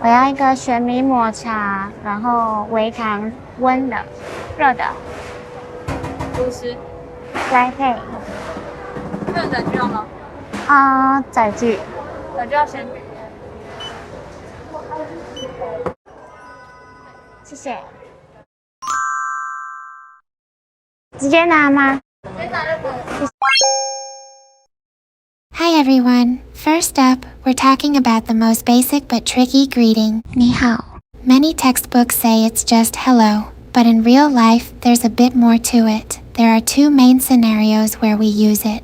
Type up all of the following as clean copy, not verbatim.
我要一个玄米抹茶，然后微糖，温的，热的。50。来配。这个载具要吗？载具。载具要先。谢谢。直接拿吗？直接拿就可以了。Hi everyone. First up, we're talking about the most basic but tricky greeting. 你好。Many textbooks say it's just hello, but in real life, there's a bit more to it. There are two main scenarios where we use it.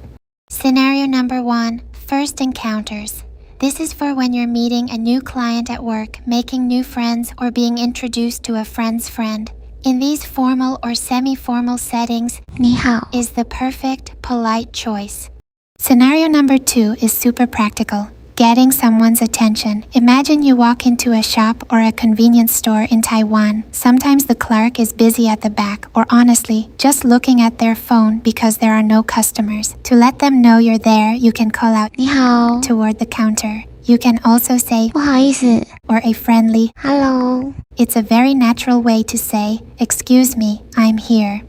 Scenario number 1, first encounters. This is for when you're meeting a new client at work, making new friends, or being introduced to a friend's friend. In these formal or semi-formal settings, 你好 is the perfect, polite choice. Scenario number 2 is super practical. Getting someone's attention. Imagine you walk into a shop or a convenience store in Taiwan. Sometimes the clerk is busy at the back, or honestly, just looking at their phone because there are no customers. To let them know you're there, you can call out 你好 toward the counter. You can also say 不好意思 or a friendly Hello. It's a very natural way to say, excuse me, I'm here.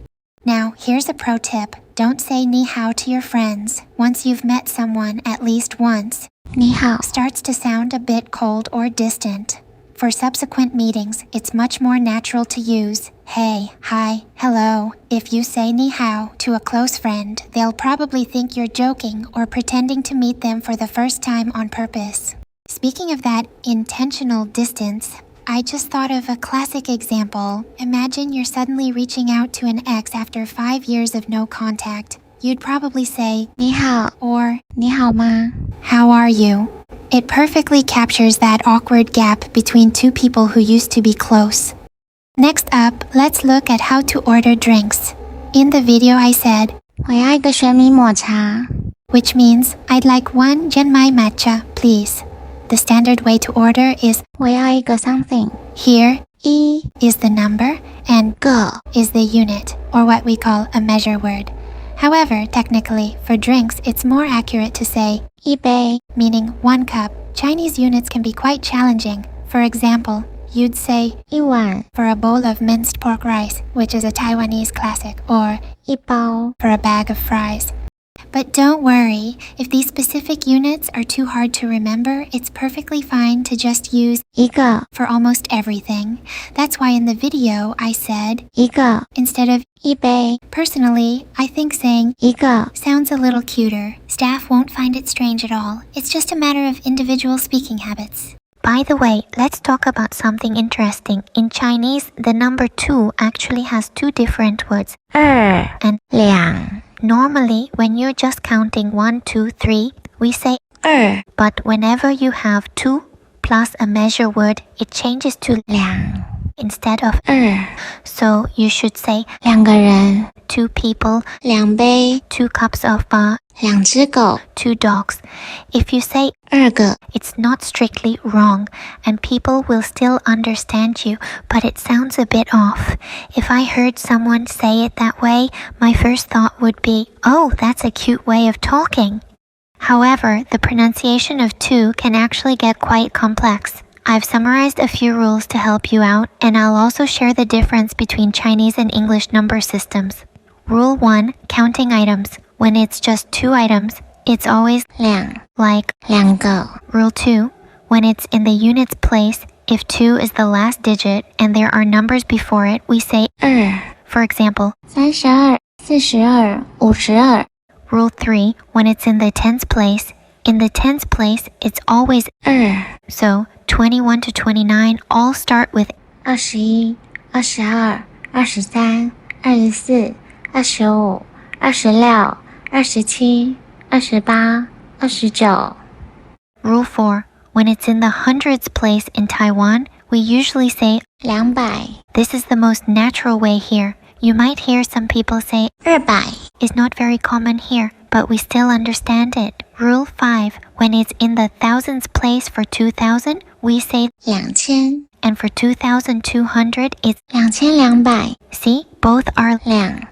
Now, here's a pro tip. Don't say ni hao to your friends. Once you've met someone at least once, 你好 starts to sound a bit cold or distant. For subsequent meetings, it's much more natural to use hey, hi, hello. If you say ni hao to a close friend, they'll probably think you're joking or pretending to meet them for the first time on purpose. Speaking of that intentional distance, I just thought of a classic example. Imagine you're suddenly reaching out to an ex after 5 years of no contact. You'd probably say 你好 or 你好吗 how are you? It perfectly captures that awkward gap between two people who used to be close. Next up, let's look at how to order drinks. In the video I said, 我要一个玄米抹茶 which means I'd like one genmai matcha, please. The standard way to order is 我要一个 something here 一 is the number and 个 is the unit, or what we call a measure word. However, technically, for drinks, it's more accurate to say 一杯 meaning 1 cup. Chinese units can be quite challenging. For example, you'd say 一碗 for a bowl of minced pork rice, which is a Taiwanese classic, or 一包 for a bag of fries. But don't worry, if these specific units are too hard to remember, it's perfectly fine to just use 一个 for almost everything. That's why in the video I said 一个 instead of 一杯 personally, I think saying 一个 sounds a little cuter. Staff won't find it strange at all. It's just a matter of individual speaking habits. By the way, let's talk about something interesting. In Chinese, the number 2 actually has 2 different words. 二 And 两 normally, when you're just counting 1, 2, 3, we say 二 but whenever you have 2 plus a measure word, it changes to 两 instead of 二 so you should say 两个人 2 people, 两杯 2 cups of 两只狗 2 dogs. If you say 二个 it's not strictly wrong and people will still understand you, but it sounds a bit off. If I heard someone say it that way, my first thought would be, oh, that's a cute way of talking. However, the pronunciation of 2 can actually get quite complex. I've summarized a few rules to help you out, and I'll also share the difference between Chinese and English number systems. Rule 1, counting items. When it's just 2 items, it's always 两 like 两个 Rule 2, when it's in the units place, if 2 is the last digit and there are numbers before it, we say 二 For example, 32 42 52 Rule 3, when it's in the tens place, in the tens place, it's always 二 so 21 to 29 all start with 21 22 23 24 25 26 27 28 29 Rule 4, when it's in the hundreds place in Taiwan, we usually say 200 this is the most natural way here. You might hear some people say 200 is not very common here, but we still understand it. Rule 5, when it's in the thousands place for 2000, we say 2000 and for 2200, it's 2200 see, both are 两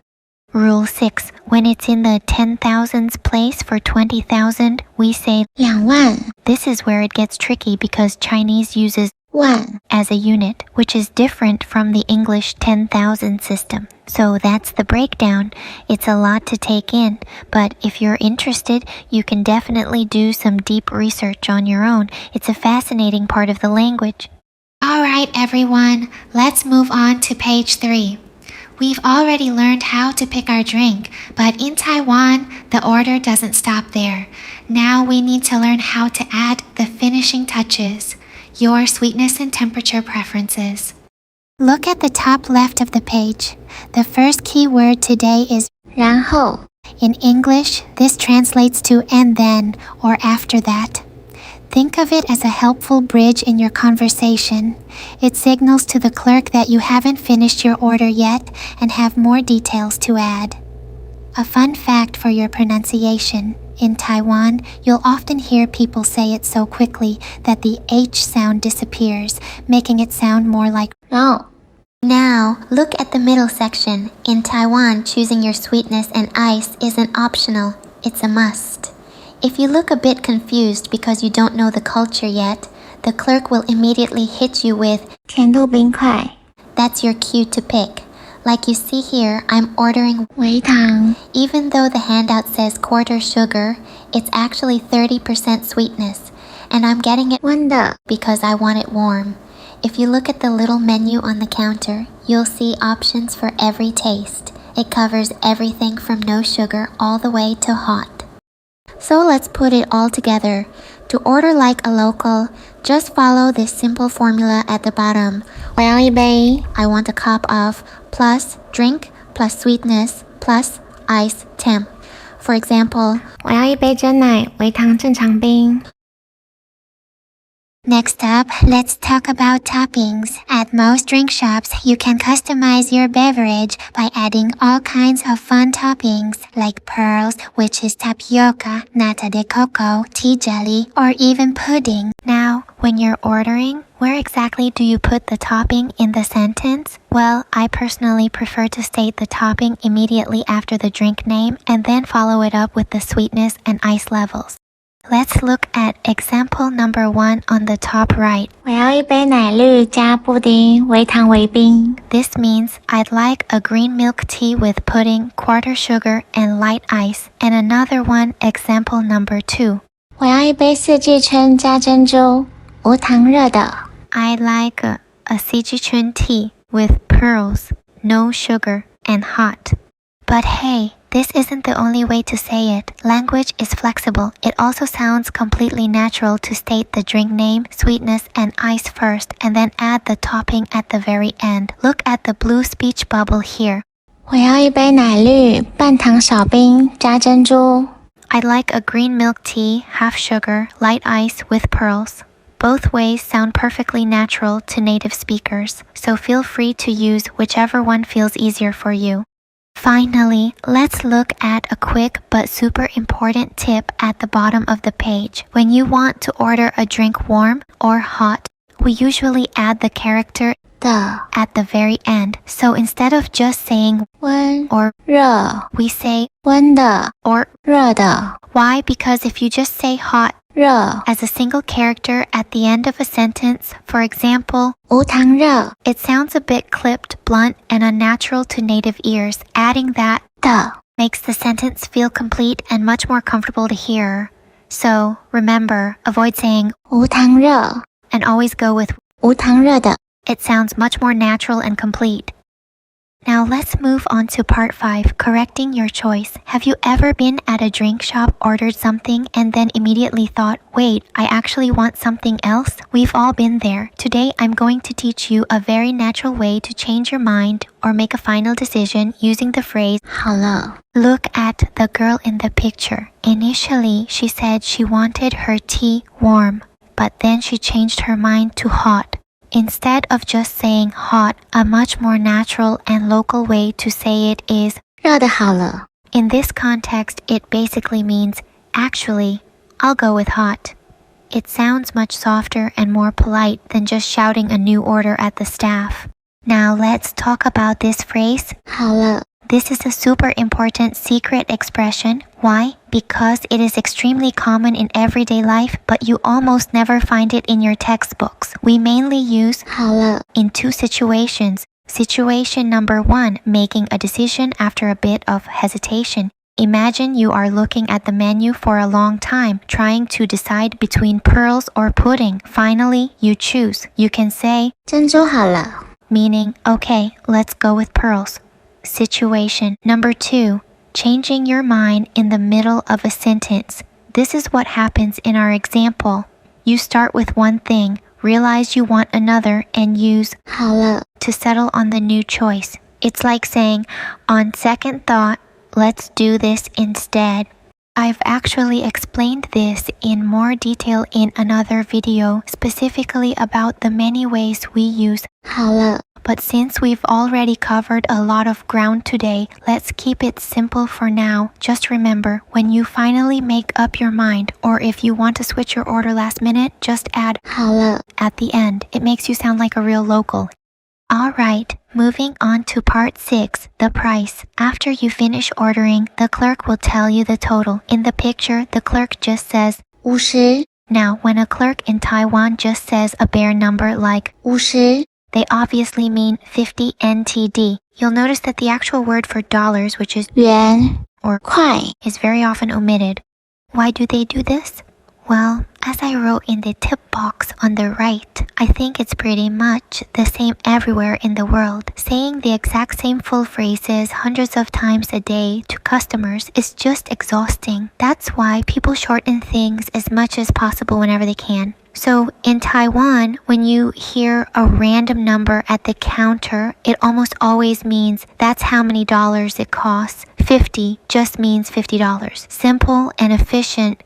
Rule 6, when it's in the 10,000s place for 20,000, we say 2万 this is where it gets tricky because Chinese uses 万 as a unit, which is different from the English 10,000 system. So that's the breakdown. It's a lot to take in, but if you're interested, you can definitely do some deep research on your own. It's a fascinating part of the language. Alright everyone, let's move on to page 3. We've already learned how to pick our drink, but in Taiwan, the order doesn't stop there. Now we need to learn how to add the finishing touches, your sweetness and temperature preferences. Look at the top left of the page. The first key word today is 然后 In English, this translates to and then or after that. Think of it as a helpful bridge in your conversation. It signals to the clerk that you haven't finished your order yet and have more details to add. A fun fact for your pronunciation. In Taiwan, you'll often hear people say it so quickly that the H sound disappears, making it sound more like 然后 Now, look at the middle section. In Taiwan, choosing your sweetness and ice isn't optional, it's a must. If you look a bit confused because you don't know the culture yet, the clerk will immediately hit you with 甜度冰块 That's your cue to pick. Like you see here, I'm ordering 微糖 Even though the handout says quarter sugar, it's actually 30% sweetness, and I'm getting it 温的 because I want it warm. If you look at the little menu on the counter, you'll see options for every taste. It covers everything from no sugar all the way to hot. So let's put it all together. To order like a local, just follow this simple formula at the bottom. 我要一杯 I want a cup of plus drink plus sweetness plus ice temp. For example, 我要一杯真奶微糖正常冰 next up, let's talk about toppings. At most drink shops, you can customize your beverage by adding all kinds of fun toppings like pearls, which is tapioca, nata de coco, tea jelly, or even pudding. Now, when you're ordering, where exactly do you put the topping in the sentence? Well, I personally prefer to state the topping immediately after the drink name and then follow it up with the sweetness and ice levels. Let's look at example number 1 on the top right. 我要一杯奶绿加布丁微糖微冰 This means I'd like a green milk tea with pudding, quarter sugar, and light ice. And another one, example number 2. 我要一杯四季春加珍珠无糖热的 I'd like a Sijichun tea with pearls, no sugar, and hot. But hey, this isn't the only way to say it. Language is flexible. It also sounds completely natural to state the drink name, sweetness, and ice first, and then add the topping at the very end. Look at the blue speech bubble here. 我要一杯奶绿半糖少冰加珍珠 I'd like a green milk tea, half sugar, light ice with pearls. Both ways sound perfectly natural to native speakers, so feel free to use whichever one feels easier for you. Finally, let's look at a quick but super important tip at the bottom of the page. When you want to order a drink warm or hot, we usually add the character 的 at the very end. So instead of just saying 温 or 热 we say 温的 or. 热的 Why? Because if you just say hot 热 as a single character at the end of a sentence, for example, 无糖热 it sounds a bit clipped, blunt, and unnatural to native ears. Adding that 的 makes the sentence feel complete and much more comfortable to hear. So, remember, avoid saying 无糖热 and always go with 无糖热的 it sounds much more natural and complete. Now let's move on to part 5, correcting your choice. Have you ever been at a drink shop, ordered something, and then immediately thought, wait, I actually want something else? We've all been there. Today, I'm going to teach you a very natural way to change your mind or make a final decision using the phrase 好了 Look at the girl in the picture. Initially, she said she wanted her tea warm, but then she changed her mind to hot. Instead of just saying hot, a much more natural and local way to say it is 热的好了 In this context, it basically means, actually, I'll go with hot. It sounds much softer and more polite than just shouting a new order at the staff. Now let's talk about this phrase. 好了 This is a super important secret expression Why? Because it is extremely common in everyday life, but you almost never find it in your textbooks. We mainly use 好了 in two situations. Situation number 1, making a decision after a bit of hesitation. Imagine you are looking at the menu for a long time, trying to decide between pearls or pudding. Finally, you choose. You can say 珍珠好了 meaning, okay, let's go with pearls. Situation number 2, changing your mind in the middle of a sentence. This is what happens in our example. You start with one thing, realize you want another, and use 好了 to settle on the new choice. It's like saying, on second thought, let's do this instead. I've actually explained this in more detail in another video, specifically about the many ways we use 好了 but since we've already covered a lot of ground today, let's keep it simple for now. Just remember, when you finally make up your mind, or if you want to switch your order last minute, just add 好了 at the end. It makes you sound like a real local. Alright, moving on to part 6, the price. After you finish ordering, the clerk will tell you the total. In the picture, the clerk just says 50 Now, when a clerk in Taiwan just says a bare number like 50 they obviously mean 50 NTD. You'll notice that the actual word for dollars, which is 元 or 块 is very often omitted. Why do they do this? Well, as I wrote in the tip box on the right, I think it's pretty much the same everywhere in the world. Saying the exact same full phrases hundreds of times a day to customers is just exhausting. That's why people shorten things as much as possible whenever they can. So in Taiwan, when you hear a random number at the counter, it almost always means that's how many dollars it costs. 50 just means $50. Simple and efficient.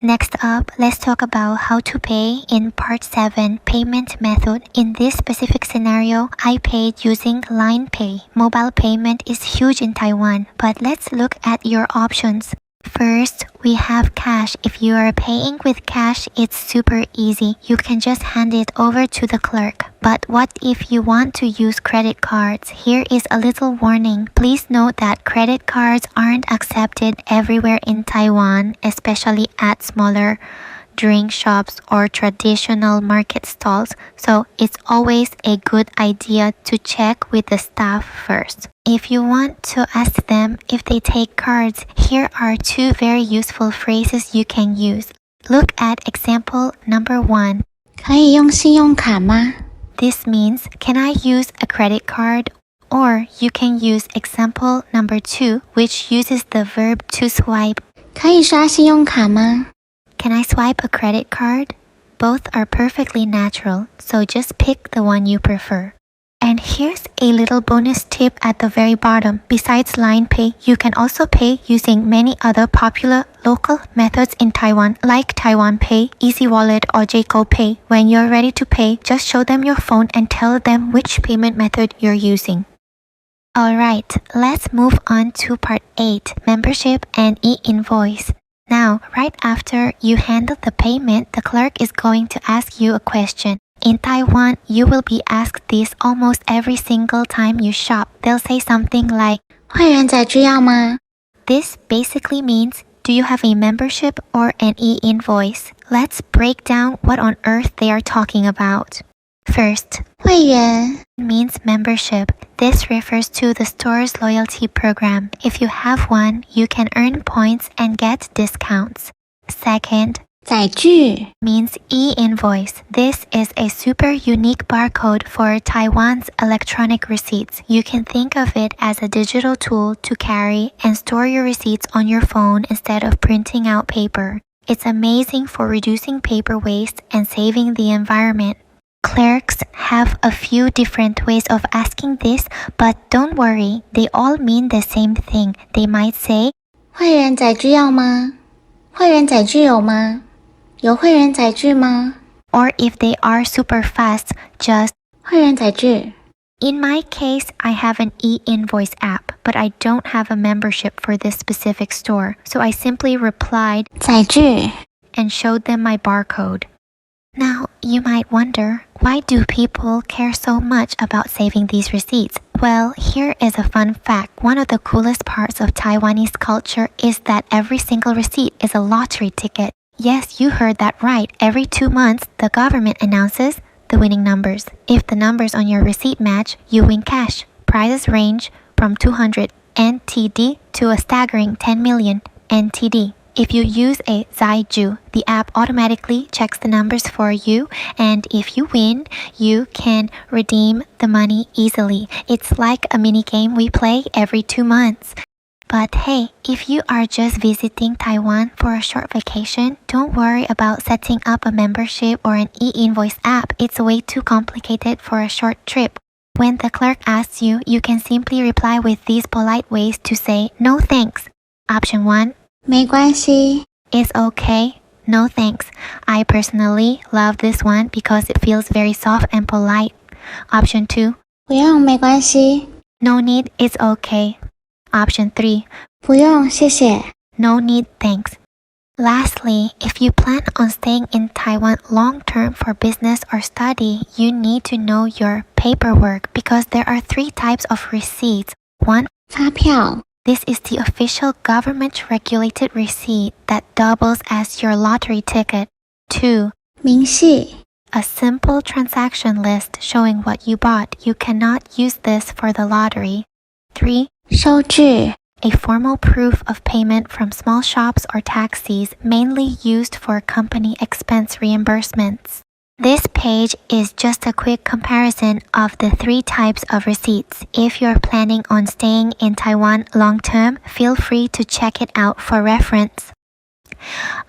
Next up, let's talk about how to pay in part 7, payment method. In this specific scenario, I paid using Line Pay. Mobile payment is huge in Taiwan, but let's look at your options. First, we have cash. If you are paying with cash, it's super easy. You can just hand it over to the clerk. But what if you want to use credit cards? Here is a little warning. Please note that credit cards aren't accepted everywhere in Taiwan, especially at smaller drink shops or traditional market stalls. So it's always a good idea to check with the staff first. If you want to ask them if they take cards, here are 2 very useful phrases you can use. Look at example number 1. 可以用信用卡吗 This means, can I use a credit card? Or you can use example number 2, which uses the verb to swipe. 可以刷信用卡吗 Can I swipe a credit card? Both are perfectly natural, so just pick the one you prefer. And here's a little bonus tip at the very bottom. Besides Line Pay, you can also pay using many other popular local methods in Taiwan, like Taiwan Pay, Easy Wallet, or Jco Pay. When you're ready to pay, just show them your phone and tell them which payment method you're using. Alright, let's move on to part 8, membership and e-invoice. Now, right after you handle the payment, the clerk is going to ask you a question. In Taiwan, you will be asked this almost every single time you shop. They'll say something like, 会员载具要吗 This basically means, do you have a membership or an e-invoice? Let's break down what on earth they are talking about. First, 会员 means membership. This refers to the store's loyalty program. If you have one, you can earn points and get discounts. Second, 载具 means e-invoice. This is a super unique barcode for Taiwan's electronic receipts. You can think of it as a digital tool to carry and store your receipts on your phone instead of printing out paper. It's amazing for reducing paper waste and saving the environment. Clerks have a few different ways of asking this, but don't worry, they all mean the same thing. They might say, 会员载具要吗会员载具有吗有会员载具吗 or if they are super fast, just 会员载具 In my case, I have an e-invoice app, but I don't have a membership for this specific store, so I simply replied 载具 and showed them my barcode. Now, you might wonder, why do people care so much about saving these receipts? Well, here is a fun fact. One of the coolest parts of Taiwanese culture is that every single receipt is a lottery ticket. Yes, you heard that right. Every 2 months, the government announces the winning numbers. If the numbers on your receipt match, you win cash. Prizes range from 200 NTD to a staggering 10 million NTD. If you use a载具, the app automatically checks the numbers for you, and if you win, you can redeem the money easily. It's like a mini game we play every 2 months. But hey, if you are just visiting Taiwan for a short vacation, don't worry about setting up a membership or an e-invoice app. It's way too complicated for a short trip. When the clerk asks you, you can simply reply with these polite ways to say no thanks. Option 1. 没关系 It's okay. No thanks. I personally love this one because it feels very soft and polite. Option 2. 不用没关系 No need. It's okay. Option 3. 不用谢谢 No need, thanks. Lastly, if you plan on staying in Taiwan long-term for business or study, you need to know your paperwork because there are 3 types of receipts. 1. 发票 This is the official government-regulated receipt that doubles as your lottery ticket. 2. 明细 A simple transaction list showing what you bought. You cannot use this for the lottery. 3. 收据 A formal proof of payment from small shops or taxis, mainly used for company expense reimbursements. This page is just a quick comparison of the 3 types of receipts. If you're planning on staying in Taiwan long-term, feel free to check it out for reference.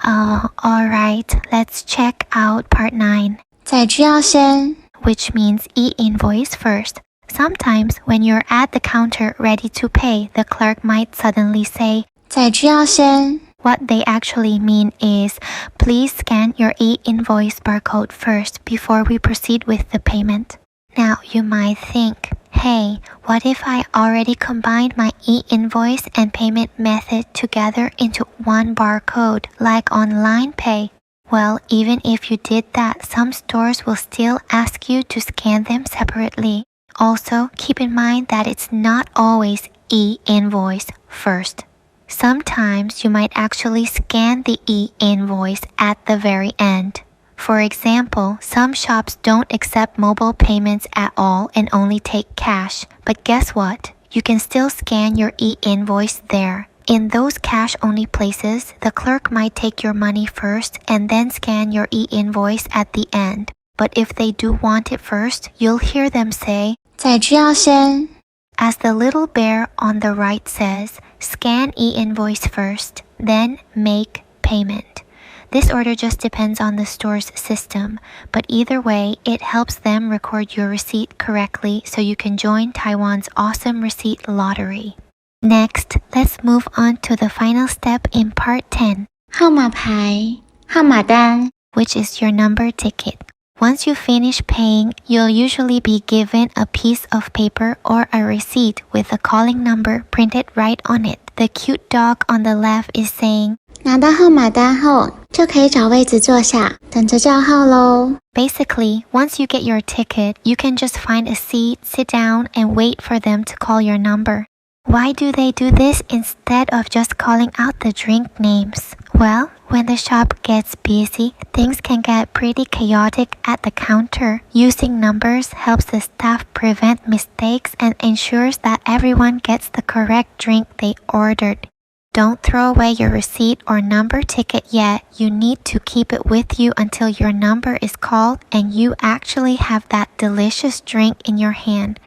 Alright, let's check out part 9, 载具要先 which means e-invoice first. Sometimes when you're at the counter ready to pay, the clerk might suddenly say, 载具要先 What they actually mean is, please scan your e-invoice barcode first before we proceed with the payment. Now you might think, hey, what if I already combined my e-invoice and payment method together into one barcode, like online pay? Well, even if you did that, some stores will still ask you to scan them separately. Also, keep in mind that it's not always e-invoice first. Sometimes you might actually scan the e-invoice at the very end. For example, some shops don't accept mobile payments at all and only take cash. But guess what? You can still scan your e-invoice there. In those cash-only places, the clerk might take your money first and then scan your e-invoice at the end. But if they do want it first, you'll hear them say, 载具要先 As the little bear on the right says, scan e-invoice first, then make payment. This order just depends on the store's system, but either way, it helps them record your receipt correctly so you can join Taiwan's awesome receipt lottery. Next, let's move on to the final step in part 10, 号码牌号码单 which is your number ticket. Once you finish paying, you'll usually be given a piece of paper or a receipt with a calling number printed right on it. The cute dog on the left is saying, 拿到号码单后就可以找位置坐下等着叫号咯 Basically, once you get your ticket, you can just find a seat, sit down, and wait for them to call your number. Why do they do this instead of just calling out the drink names? Well, when the shop gets busy, things can get pretty chaotic at the counter. Using numbers helps the staff prevent mistakes and ensures that everyone gets the correct drink they ordered. Don't throw away your receipt or number ticket yet. You need to keep it with you until your number is called and you actually have that delicious drink in your hand.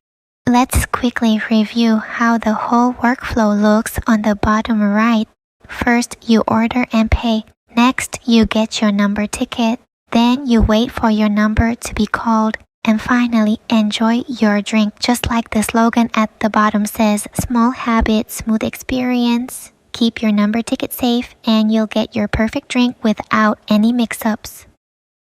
Let's quickly review how the whole workflow looks on the bottom right. First, you order and pay. Next, you get your number ticket. Then you wait for your number to be called. And finally, enjoy your drink. Just like the slogan at the bottom says, small habit, smooth experience. Keep your number ticket safe and you'll get your perfect drink without any mix-ups.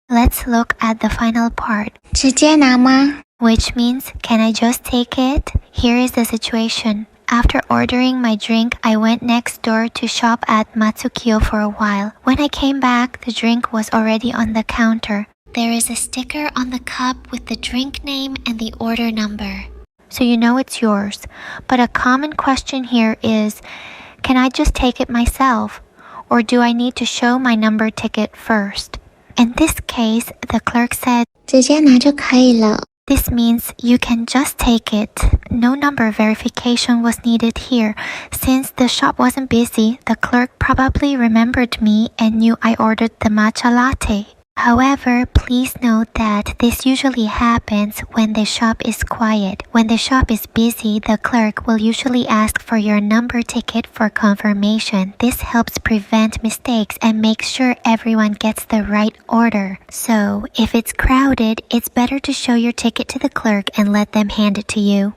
Let's look at the final part. 直接拿吗 Which means, can I just take it? Here is the situation. After ordering my drink, I went next door to shop at Matsukyo for a while. When I came back, the drink was already on the counter. There is a sticker on the cup with the drink name and the order number. so you know it's yours. But a common question here is, can I just take it myself? Or do I need to show my number ticket first? In this case, the clerk said, 直接拿就可以了。 This means you can just take it. No number verification was needed here. Since the shop wasn't busy, the clerk probably remembered me and knew I ordered the matcha latte. However, please note that this usually happens when the shop is quiet. When the shop is busy, the clerk will usually ask for your number ticket for confirmation. This helps prevent mistakes and make sure everyone gets the right order. So, if it's crowded, it's better to show your ticket to the clerk and let them hand it to you.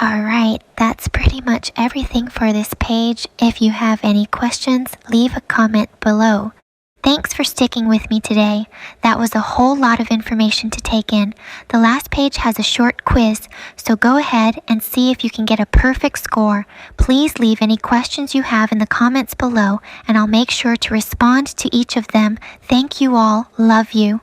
Alright, that's pretty much everything for this page. If you have any questions, leave a comment below. Thanks for sticking with me today. That was a whole lot of information to take in. The last page has a short quiz, so go ahead and see if you can get a perfect score. Please leave any questions you have in the comments below, and I'll make sure to respond to each of them. Thank you all. Love you.